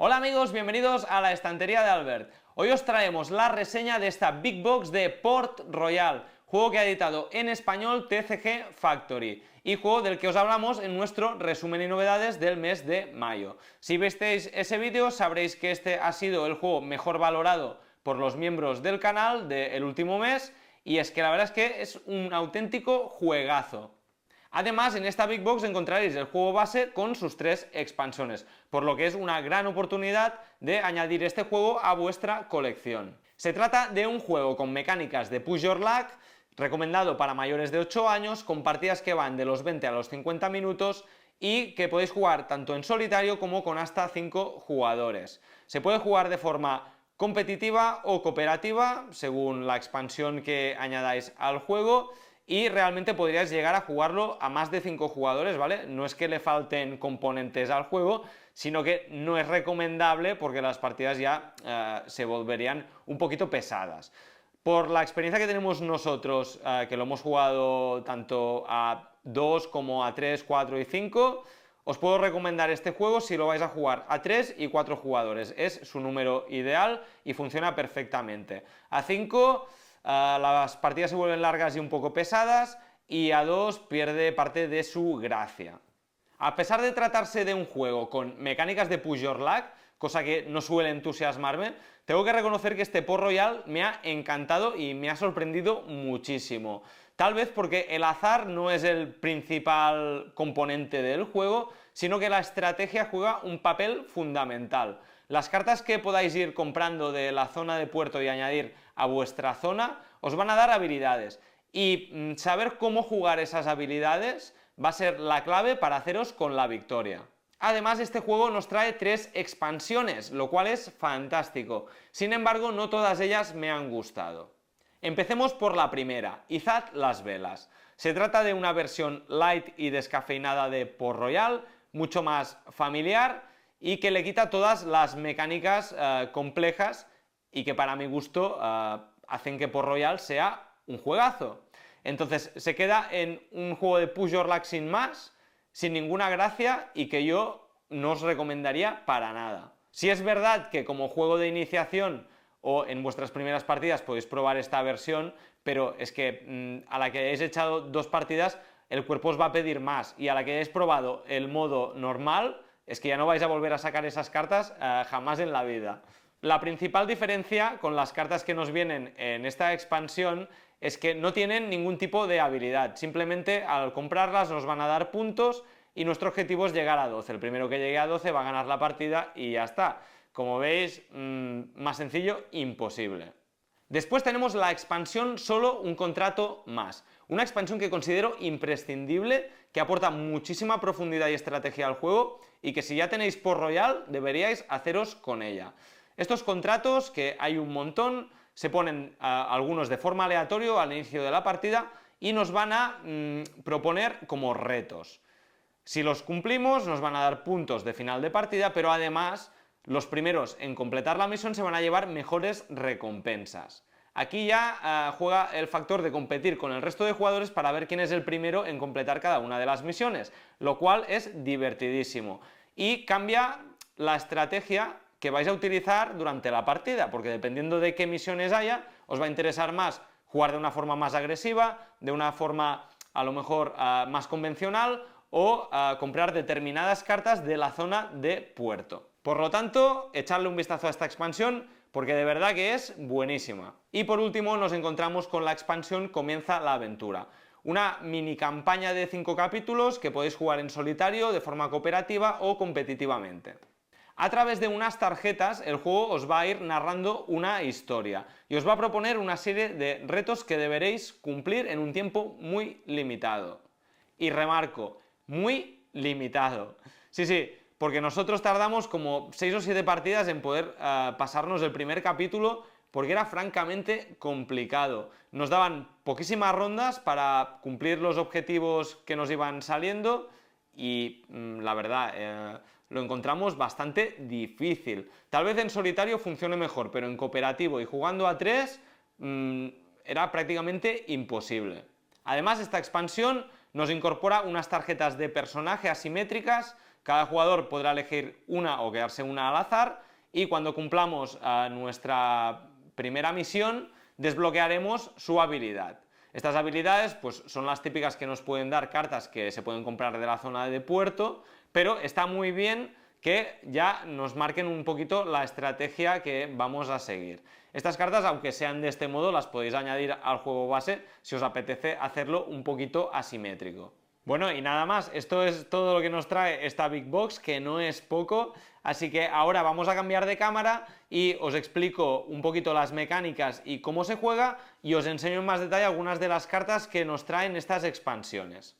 Hola amigos, bienvenidos a la estantería de Albert. Hoy os traemos la reseña de esta Big Box de Port Royal, juego que ha editado en español TCG Factory y juego del que os hablamos en nuestro resumen y novedades del mes de mayo. Si visteis ese vídeo sabréis que este ha sido el juego mejor valorado por los miembros del canal del último mes y es que la verdad es que es un auténtico juegazo. Además, en esta Big Box encontraréis el juego base con sus 3 expansiones, por lo que es una gran oportunidad de añadir este juego a vuestra colección. Se trata de un juego con mecánicas de Push Your Luck, recomendado para mayores de 8 años, con partidas que van de los 20 a los 50 minutos y que podéis jugar tanto en solitario como con hasta 5 jugadores. Se puede jugar de forma competitiva o cooperativa, según la expansión que añadáis al juego, y realmente podríais llegar a jugarlo a más de 5 jugadores, ¿vale? No es que le falten componentes al juego, sino que no es recomendable porque las partidas ya se volverían un poquito pesadas. Por la experiencia que tenemos nosotros, que lo hemos jugado tanto a 2 como a 3, 4 y 5, os puedo recomendar este juego si lo vais a jugar a 3 y 4 jugadores. Es su número ideal y funciona perfectamente. A 5 las partidas se vuelven largas y un poco pesadas, y a 2 pierde parte de su gracia. A pesar de tratarse de un juego con mecánicas de Push Your Luck, cosa que no suele entusiasmarme, tengo que reconocer que este Port Royal me ha encantado y me ha sorprendido muchísimo. Tal vez porque el azar no es el principal componente del juego, sino que la estrategia juega un papel fundamental. Las cartas que podáis ir comprando de la zona de puerto y añadir a vuestra zona os van a dar habilidades, y saber cómo jugar esas habilidades va a ser la clave para haceros con la victoria. Además, este juego nos trae 3 expansiones, lo cual es fantástico. Sin embargo, no todas ellas me han gustado. Empecemos por la primera, Izad las velas. Se trata de una versión light y descafeinada de Port Royal, mucho más familiar y que le quita todas las mecánicas complejas y que para mi gusto hacen que Port Royal sea un juegazo. Entonces se queda en un juego de Push Your Luck sin más, sin ninguna gracia y que yo no os recomendaría para nada. Si es verdad que como juego de iniciación o en vuestras primeras partidas podéis probar esta versión, pero es que a la que hayáis echado 2 partidas el cuerpo os va a pedir más, y a la que hayáis probado el modo normal es que ya no vais a volver a sacar esas cartas jamás en la vida. La principal diferencia con las cartas que nos vienen en esta expansión es que no tienen ningún tipo de habilidad, simplemente al comprarlas nos van a dar puntos y nuestro objetivo es llegar a 12, el primero que llegue a 12 va a ganar la partida y ya está. Como veis, más sencillo, imposible. Después tenemos la expansión Solo un contrato más, una expansión que considero imprescindible, que aporta muchísima profundidad y estrategia al juego y que si ya tenéis Port Royal deberíais haceros con ella. Estos contratos, que hay un montón, se ponen algunos de forma aleatoria al inicio de la partida y nos van a proponer como retos. Si los cumplimos nos van a dar puntos de final de partida, pero además los primeros en completar la misión se van a llevar mejores recompensas. Aquí ya juega el factor de competir con el resto de jugadores para ver quién es el primero en completar cada una de las misiones, lo cual es divertidísimo y cambia la estrategia que vais a utilizar durante la partida, porque dependiendo de qué misiones haya, os va a interesar más jugar de una forma más agresiva, de una forma a lo mejor más convencional, o comprar determinadas cartas de la zona de puerto. Por lo tanto, echarle un vistazo a esta expansión porque de verdad que es buenísima. Y por último nos encontramos con la expansión Comienza la aventura, una mini campaña de 5 capítulos que podéis jugar en solitario, de forma cooperativa o competitivamente. A través de unas tarjetas el juego os va a ir narrando una historia y os va a proponer una serie de retos que deberéis cumplir en un tiempo muy limitado. Y remarco, muy limitado. Sí, porque nosotros tardamos como 6 o 7 partidas en poder pasarnos el primer capítulo porque era francamente complicado. Nos daban poquísimas rondas para cumplir los objetivos que nos iban saliendo y la verdad lo encontramos bastante difícil. Tal vez en solitario funcione mejor, pero en cooperativo y jugando a 3 era prácticamente imposible. Además, esta expansión nos incorpora unas tarjetas de personaje asimétricas Cada jugador podrá elegir una o quedarse una al azar, y cuando cumplamos nuestra primera misión desbloquearemos su habilidad. Estas habilidades pues, son las típicas que nos pueden dar cartas que se pueden comprar de la zona de puerto, pero está muy bien que ya nos marquen un poquito la estrategia que vamos a seguir. Estas cartas, aunque sean de este modo, las podéis añadir al juego base si os apetece hacerlo un poquito asimétrico. Bueno, y nada más, esto es todo lo que nos trae esta Big Box, que no es poco, así que ahora vamos a cambiar de cámara y os explico un poquito las mecánicas y cómo se juega, y os enseño en más detalle algunas de las cartas que nos traen estas expansiones.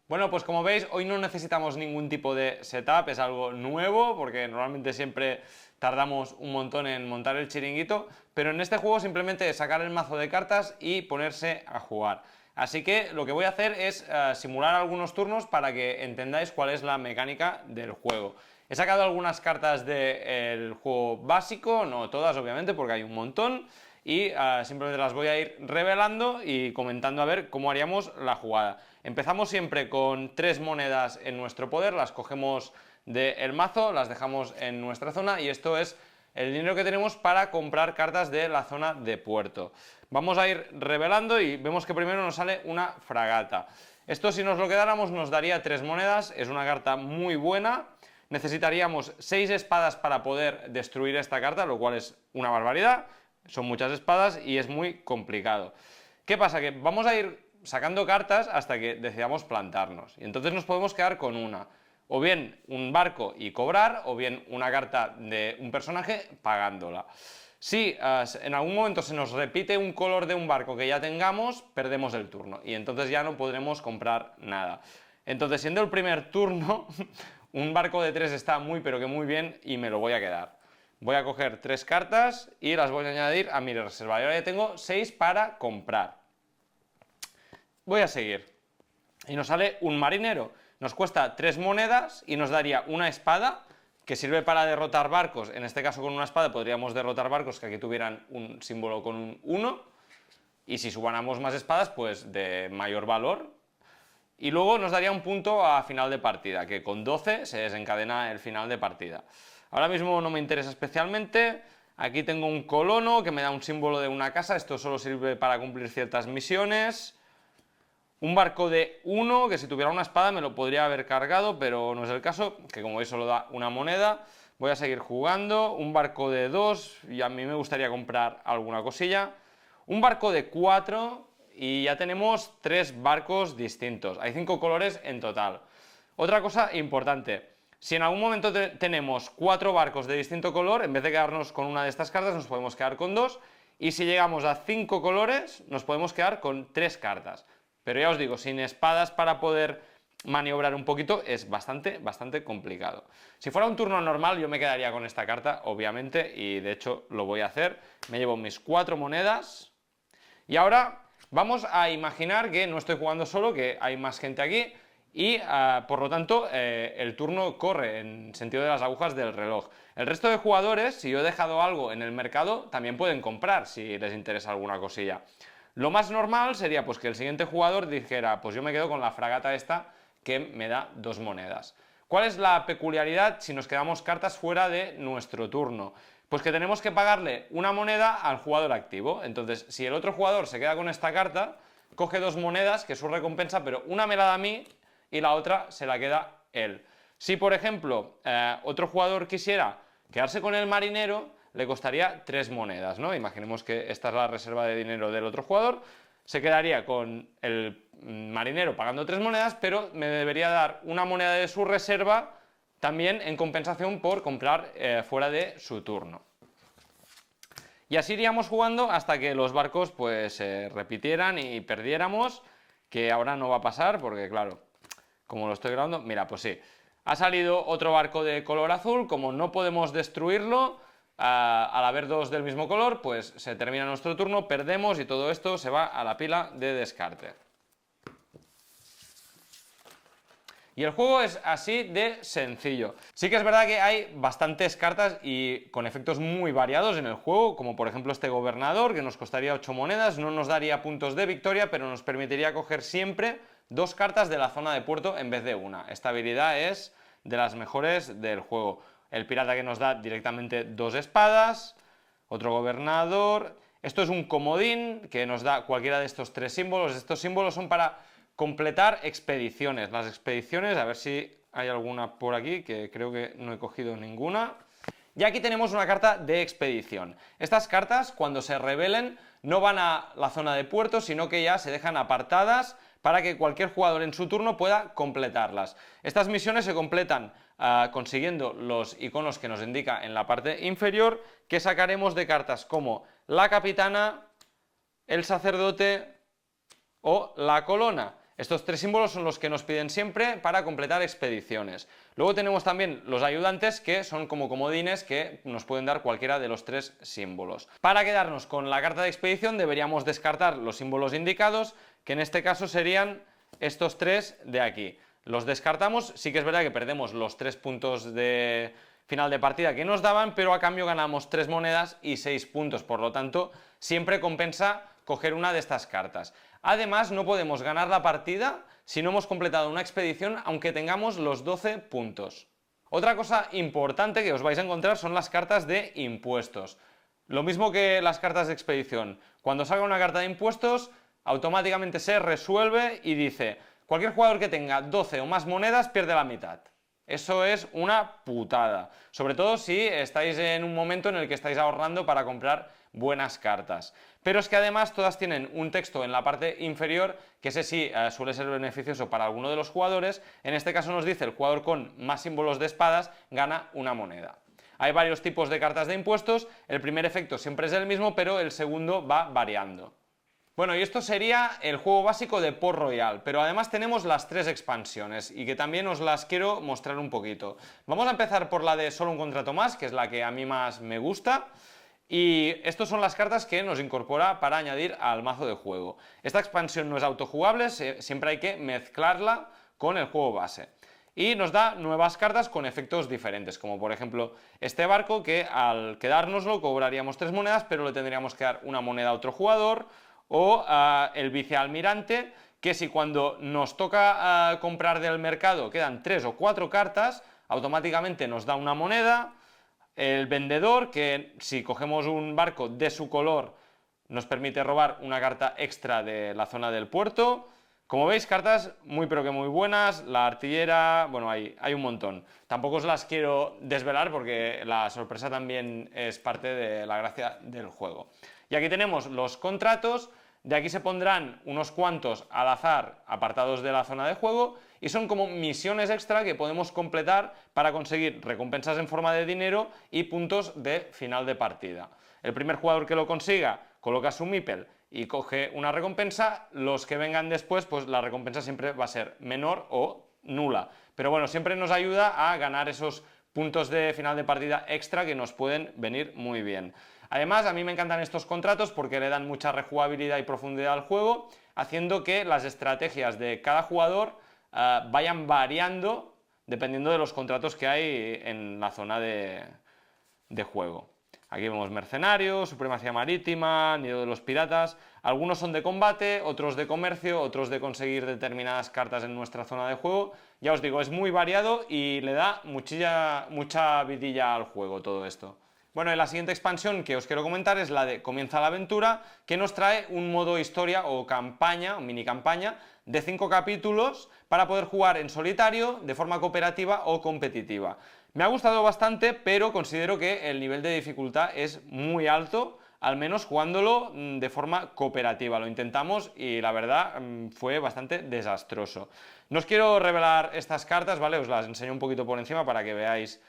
Bueno, pues como veis, hoy no necesitamos ningún tipo de setup, es algo nuevo, porque normalmente siempre tardamos un montón en montar el chiringuito, pero en este juego simplemente es sacar el mazo de cartas y ponerse a jugar. Así que lo que voy a hacer es simular algunos turnos para que entendáis cuál es la mecánica del juego. He sacado algunas cartas del juego básico, no todas obviamente porque hay un montón, y simplemente las voy a ir revelando y comentando a ver cómo haríamos la jugada. Empezamos siempre con 3 monedas en nuestro poder, las cogemos del mazo, las dejamos en nuestra zona, y esto es el dinero que tenemos para comprar cartas de la zona de puerto. Vamos a ir revelando y vemos que primero nos sale una fragata. Esto, si nos lo quedáramos, nos daría 3 monedas, es una carta muy buena. Necesitaríamos 6 espadas para poder destruir esta carta, lo cual es una barbaridad. Son muchas espadas y es muy complicado. ¿Qué pasa? Que vamos a ir sacando cartas hasta que decidamos plantarnos, y entonces nos podemos quedar con una, o bien un barco y cobrar, o bien una carta de un personaje pagándola. Si en algún momento se nos repite un color de un barco que ya tengamos, perdemos el turno y entonces ya no podremos comprar nada. Entonces, siendo el primer turno, un barco de 3 está muy pero que muy bien y me lo voy a quedar. Voy a coger 3 cartas y las voy a añadir a mi reserva. Y ahora ya tengo 6 para comprar. Voy a seguir. Y nos sale un marinero. Nos cuesta 3 monedas y nos daría una espada que sirve para derrotar barcos. En este caso, con una espada podríamos derrotar barcos que aquí tuvieran un símbolo con un 1. Y si subanamos más espadas, pues de mayor valor. Y luego nos daría un punto a final de partida, que con 12 se desencadena el final de partida. Ahora mismo no me interesa especialmente. Aquí tengo un colono que me da un símbolo de una casa. Esto solo sirve para cumplir ciertas misiones. Un barco de 1, que si tuviera una espada me lo podría haber cargado, pero no es el caso, que como veis solo da una moneda. Voy a seguir jugando. Un barco de 2, y a mí me gustaría comprar alguna cosilla. Un barco de 4, y ya tenemos 3 barcos distintos. Hay 5 colores en total. Otra cosa importante: si en algún momento tenemos 4 barcos de distinto color, en vez de quedarnos con una de estas cartas, nos podemos quedar con 2. Y si llegamos a 5 colores, nos podemos quedar con 3 cartas. Pero ya os digo, sin espadas para poder maniobrar un poquito es bastante complicado. Si fuera un turno normal, yo me quedaría con esta carta, obviamente, y de hecho lo voy a hacer. Me llevo mis 4 monedas. Y ahora vamos a imaginar que no estoy jugando solo, que hay más gente aquí, y por lo tanto el turno corre en sentido de las agujas del reloj. El resto de jugadores, si yo he dejado algo en el mercado, también pueden comprar si les interesa alguna cosilla. Lo más normal sería pues que el siguiente jugador dijera: pues yo me quedo con la fragata esta que me da 2 monedas. ¿Cuál es la peculiaridad si nos quedamos cartas fuera de nuestro turno? Pues que tenemos que pagarle una moneda al jugador activo. Entonces, si el otro jugador se queda con esta carta, coge 2 monedas, que es su recompensa, pero una me la da a mí y la otra se la queda él. Si, por ejemplo, otro jugador quisiera quedarse con el marinero, le costaría 3 monedas, ¿no? Imaginemos que esta es la reserva de dinero del otro jugador. Se quedaría con el marinero pagando 3 monedas, pero me debería dar una moneda de su reserva también en compensación por comprar fuera de su turno. Y así iríamos jugando hasta que los barcos pues se repitieran y perdiéramos, que ahora no va a pasar porque, claro, como lo estoy grabando, mira, pues sí. Ha salido otro barco de color azul. Como no podemos destruirlo, al haber 2 del mismo color, pues se termina nuestro turno, perdemos y todo esto se va a la pila de descarte. Y el juego es así de sencillo. Sí que es verdad que hay bastantes cartas y con efectos muy variados en el juego, como por ejemplo este gobernador, que nos costaría 8 monedas, no nos daría puntos de victoria, pero nos permitiría coger siempre 2 cartas de la zona de puerto en vez de una. Esta habilidad es de las mejores del juego. El pirata que nos da directamente 2 espadas, otro gobernador. Esto es un comodín que nos da cualquiera de estos 3 símbolos. Estos símbolos son para completar expediciones. Las expediciones, a ver si hay alguna por aquí, que creo que no he cogido ninguna. Y aquí tenemos una carta de expedición. Estas cartas, cuando se revelen, no van a la zona de puerto, sino que ya se dejan apartadas para que cualquier jugador en su turno pueda completarlas. Estas misiones se completan consiguiendo los iconos que nos indica en la parte inferior, que sacaremos de cartas como la capitana, el sacerdote o la colona. Estos 3 símbolos son los que nos piden siempre para completar expediciones. Luego tenemos también los ayudantes, que son como comodines que nos pueden dar cualquiera de los 3 símbolos. Para quedarnos con la carta de expedición deberíamos descartar los símbolos indicados, que en este caso serían estos 3 de aquí. Los descartamos, sí que es verdad que perdemos los 3 puntos de final de partida que nos daban, pero a cambio ganamos 3 monedas y 6 puntos, por lo tanto siempre compensa coger una de estas cartas. Además, no podemos ganar la partida si no hemos completado una expedición, aunque tengamos los 12 puntos. Otra cosa importante que os vais a encontrar son las cartas de impuestos. Lo mismo que las cartas de expedición. Cuando salga una carta de impuestos, automáticamente se resuelve y dice: cualquier jugador que tenga 12 o más monedas pierde la mitad. Eso es una putada, sobre todo si estáis en un momento en el que estáis ahorrando para comprar buenas cartas. Pero es que además todas tienen un texto en la parte inferior que ese sí suele ser beneficioso para alguno de los jugadores. En este caso nos dice: el jugador con más símbolos de espadas gana una moneda. Hay varios tipos de cartas de impuestos, el primer efecto siempre es el mismo, pero el segundo va variando. Bueno, y esto sería el juego básico de Port Royal, pero además tenemos las 3 expansiones y que también os las quiero mostrar un poquito. Vamos a empezar por la de Solo un contrato más, que es la que a mí más me gusta. Y estas son las cartas que nos incorpora para añadir al mazo de juego. Esta expansión no es autojugable, siempre hay que mezclarla con el juego base. Y nos da nuevas cartas con efectos diferentes, como por ejemplo este barco, que al quedárnoslo cobraríamos 3 monedas, pero le tendríamos que dar una moneda a otro jugador. O el vicealmirante, que si cuando nos toca comprar del mercado quedan 3 o 4 cartas, automáticamente nos da una moneda. El vendedor, que si cogemos un barco de su color nos permite robar una carta extra de la zona del puerto. Como veis, cartas muy pero que muy buenas. La artillera, bueno, hay un montón. Tampoco os las quiero desvelar porque la sorpresa también es parte de la gracia del juego. Y aquí tenemos los contratos. De aquí se pondrán unos cuantos al azar apartados de la zona de juego y son como misiones extra que podemos completar para conseguir recompensas en forma de dinero y puntos de final de partida. El primer jugador que lo consiga coloca su meeple y coge una recompensa. Los que vengan después, pues la recompensa siempre va a ser menor o nula. Pero bueno, siempre nos ayuda a ganar esos puntos de final de partida extra que nos pueden venir muy bien. Además, a mí me encantan estos contratos porque le dan mucha rejugabilidad y profundidad al juego, haciendo que las estrategias de cada jugador vayan variando dependiendo de los contratos que hay en la zona de juego. Aquí vemos mercenarios, supremacía marítima, nido de los piratas. Algunos son de combate, otros de comercio, otros de conseguir determinadas cartas en nuestra zona de juego. Ya os digo, es muy variado y le da mucha vidilla al juego todo esto. Bueno, y la siguiente expansión que os quiero comentar es la de Comienza la aventura, que nos trae un modo historia o campaña, o mini campaña, de 5 capítulos para poder jugar en solitario, de forma cooperativa o competitiva. Me ha gustado bastante, pero considero que el nivel de dificultad es muy alto, al menos jugándolo de forma cooperativa. Lo intentamos y la verdad fue bastante desastroso. No os quiero revelar estas cartas, ¿vale? Os las enseño un poquito por encima para que veáis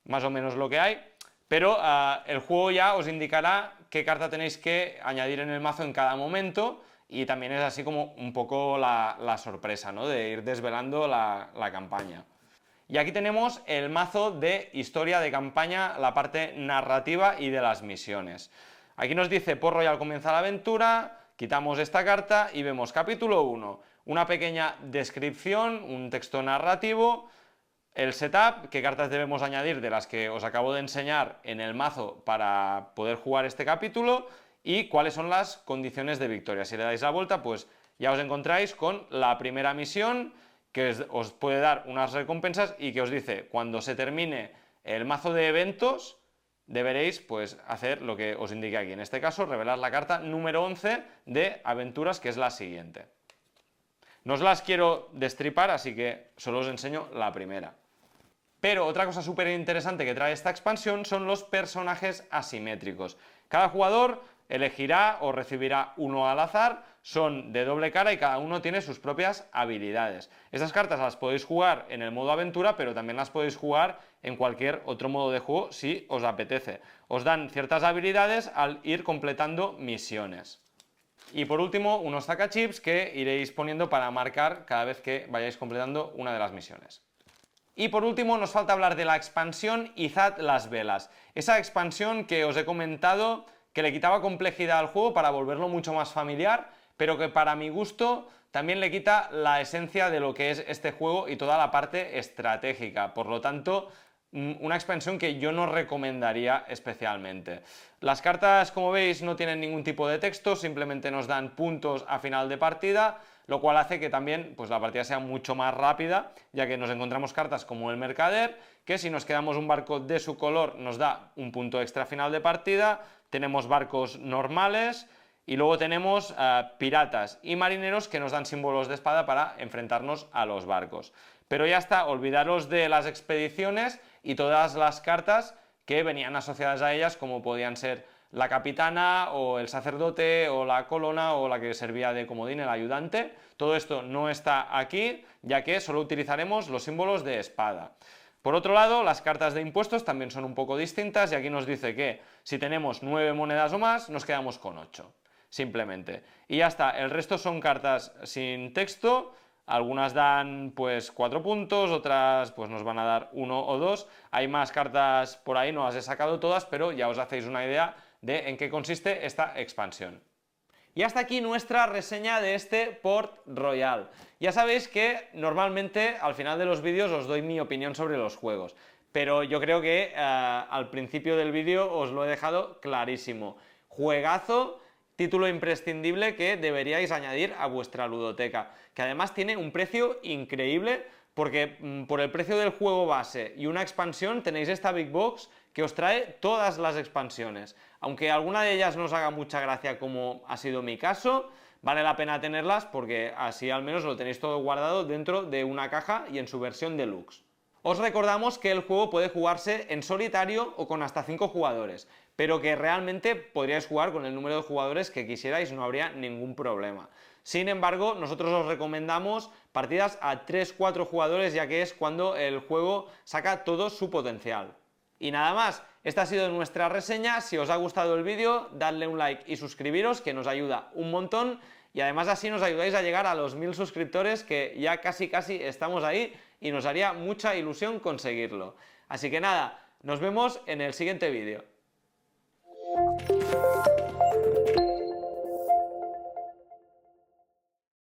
más o menos lo que hay. Pero el juego ya os indicará qué carta tenéis que añadir en el mazo en cada momento y también es así como un poco la sorpresa, ¿no? De ir desvelando la campaña. Y aquí tenemos el mazo de historia de campaña, la parte narrativa y de las misiones. Aquí nos dice Port Royal comienza la aventura, quitamos esta carta y vemos capítulo 1. una pequeña descripción, un texto narrativo, el setup, qué cartas debemos añadir de las que os acabo de enseñar en el mazo para poder jugar este capítulo y cuáles son las condiciones de victoria. Si le dais la vuelta, pues ya os encontráis con la primera misión que os puede dar unas recompensas y que os dice, cuando se termine el mazo de eventos, deberéis pues hacer lo que os indique aquí. En este caso, revelar la carta número 11 de aventuras, que es la siguiente. No os las quiero destripar, así que solo os enseño la primera. Pero otra cosa súper interesante que trae esta expansión son los personajes asimétricos. Cada jugador elegirá o recibirá uno al azar, son de doble cara y cada uno tiene sus propias habilidades. Estas cartas las podéis jugar en el modo aventura, pero también las podéis jugar en cualquier otro modo de juego si os apetece. Os dan ciertas habilidades al ir completando misiones. Y por último, unos zacachips que iréis poniendo para marcar cada vez que vayáis completando una de las misiones. Y por último nos falta hablar de la expansión Izad las Velas. Esa expansión que os he comentado que le quitaba complejidad al juego para volverlo mucho más familiar, pero que para mi gusto también le quita la esencia de lo que es este juego y toda la parte estratégica. Por lo tanto, una expansión que yo no recomendaría especialmente. Las cartas, como veis, no tienen ningún tipo de texto, simplemente nos dan puntos a final de partida, lo cual hace que también pues, la partida sea mucho más rápida, ya que nos encontramos cartas como el Mercader, que si nos quedamos un barco de su color nos da un punto extra a final de partida, tenemos barcos normales y luego tenemos piratas y marineros que nos dan símbolos de espada para enfrentarnos a los barcos. Pero ya está, olvidaros de las expediciones y todas las cartas que venían asociadas a ellas, como podían ser la capitana o el sacerdote o la colona o la que servía de comodín, el ayudante. Todo esto no está aquí, ya que solo utilizaremos los símbolos de espada. Por otro lado, las cartas de impuestos también son un poco distintas y aquí nos dice que si tenemos 9 monedas o más, nos quedamos con 8, simplemente. Y ya está, el resto son cartas sin texto. Algunas dan pues 4 puntos, otras pues nos van a dar 1 o 2. Hay más cartas por ahí, no las he sacado todas, pero ya os hacéis una idea de en qué consiste esta expansión. Y hasta aquí nuestra reseña de este Port Royal. Ya sabéis que normalmente al final de los vídeos os doy mi opinión sobre los juegos, pero yo creo que al principio del vídeo os lo he dejado clarísimo. Juegazo, título imprescindible que deberíais añadir a vuestra ludoteca, que además tiene un precio increíble porque por el precio del juego base y una expansión tenéis esta Big Box que os trae todas las expansiones. Aunque alguna de ellas no os haga mucha gracia como ha sido mi caso, vale la pena tenerlas porque así al menos lo tenéis todo guardado dentro de una caja y en su versión deluxe. Os recordamos que el juego puede jugarse en solitario o con hasta 5 jugadores, pero que realmente podríais jugar con el número de jugadores que quisierais, no habría ningún problema. Sin embargo, nosotros os recomendamos partidas a 3-4 jugadores, ya que es cuando el juego saca todo su potencial. Y nada más, esta ha sido nuestra reseña. Si os ha gustado el vídeo, dadle un like y suscribiros, que nos ayuda un montón. Y además así nos ayudáis a llegar a los 1000 suscriptores, que ya casi estamos ahí y nos haría mucha ilusión conseguirlo. Así que nada, nos vemos en el siguiente vídeo.